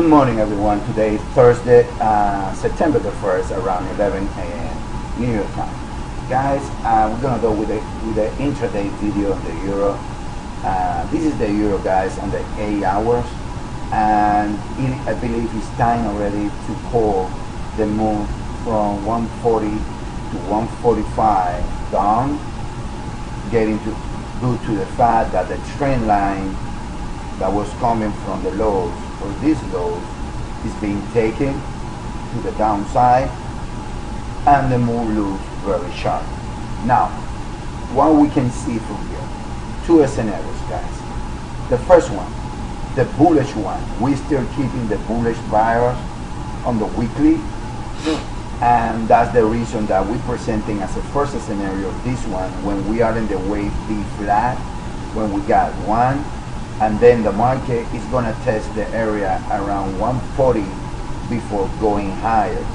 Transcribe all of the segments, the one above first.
Good morning, everyone. Today is Thursday, September the 1st, around 11 a.m. New York time. Guys, we're gonna go with the intraday video on the euro. This is the euro, guys, on the 8 hours, and I believe it's time already to call the move from 140 to 145 down, getting to due to the fact that the trend line that was coming from the lows, or these lows, is being taken to the downside, and the move looks very sharp. Now, what we can see from here, two scenarios, guys. The first one, the bullish one, we still keeping the bullish buyers on the weekly, and that's the reason that we're presenting as a first scenario this one, when we are in the wave B flat, when we got one, and then the market is going to test the area around 140 before going higher.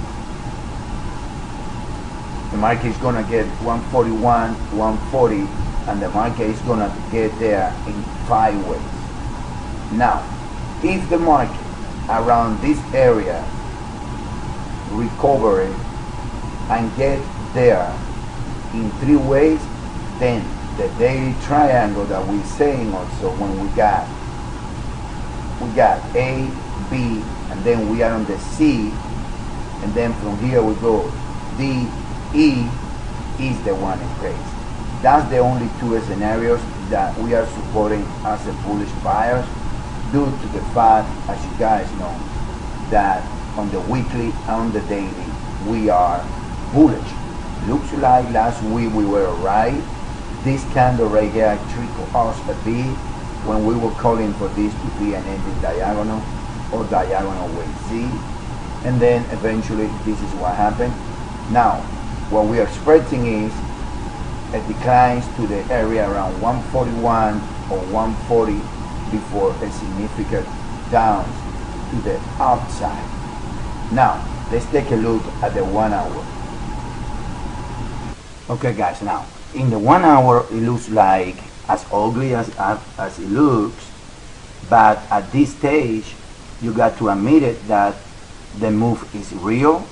The market is going to get 141, 140, and the market is going to get there in 5 ways. Now, if the market around this area recovering and get there in 3 ways, then the daily triangle that we're saying also, when we got A, B, and then we are on the C, and then from here we go D, E, is the one in place. That's the only 2 scenarios that we are supporting as a bullish buyers, due to the fact, as you guys know, that on the weekly and on the daily we are bullish. Looks like last week we were right. This candle right here trickled us a bit when we were calling for this to be an ending diagonal or diagonal wave Z, and then eventually this is what happened. Now, what we are expecting is a decline to the area around 141 or 140 before a significant down to the upside. Now, let's take a look at the 1 hour. Okay, guys, now in the 1 hour, it looks like as ugly as it looks, but at this stage, you got to admit it that the move is real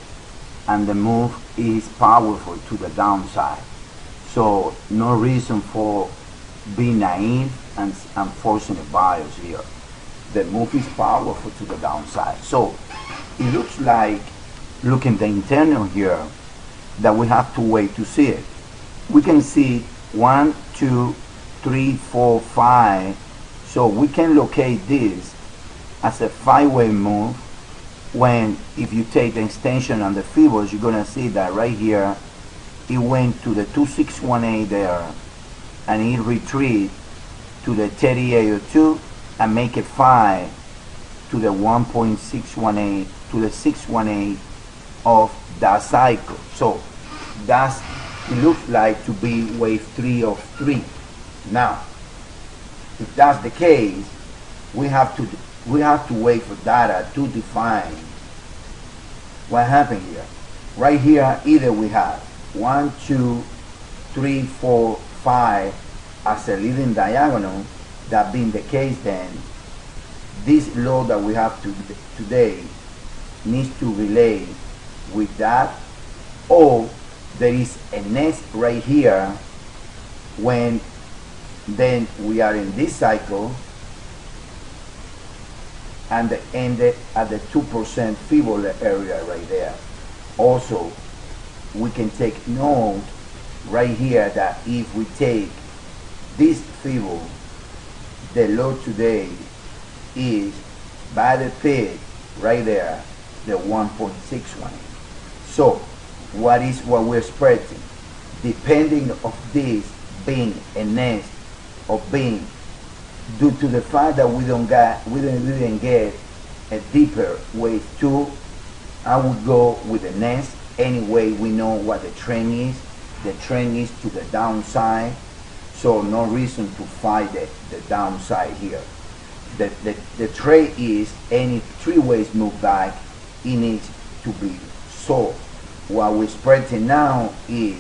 and the move is powerful to the downside. So no reason for being naive and forcing the buyers here. The move is powerful to the downside. So it looks like, looking the internal here, that we have to wait to see it. We can see 1, 2, 3, 4, 5. So we can locate this as a 5-way move, when if you take the extension on the Fibos, you're gonna see that right here it went to the 2618 there, and it retreat to the 3802 and make a 5 to the 1.618 to the 618 of that cycle. So that's, it looks like to be wave 3 of 3. Now, if that's the case, we have to wait for data to define what happened here. Right here, either we have 1, 2, 3, 4, 5 as a leading diagonal. That being the case, then this low that we have today needs to relate with that, or there is a nest right here, when then we are in this cycle and ended at the 2% Fibo area right there. Also, we can take note right here that if we take this Fibo, the low today is by the peak right there, the 1.61. So what we're expecting, depending of this being a nest, or being due to the fact that we didn't get a deeper wave 2, I would go with the nest. Anyway, we know what the trend is. The trend is to the downside, so no reason to fight the downside here. The trade is any 3 ways move back, it needs to be sold. What we're expecting now is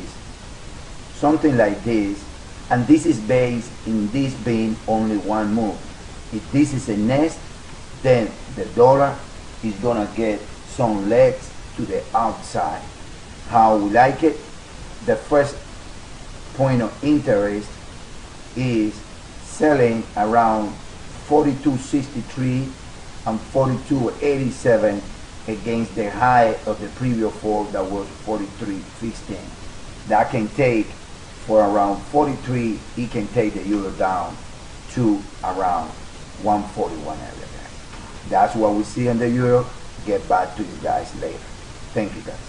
something like this, and this is based in this being only one move. If this is a nest, then the dollar is gonna get some legs to the outside. How we like it? The first point of interest is selling around 42.63 and 42.87 against the high of the previous fall that was 43.15. That can take for around 43, it can take the euro down to around 141 area, guys. That's what we see on the euro. Get back to you guys later. Thank you, guys.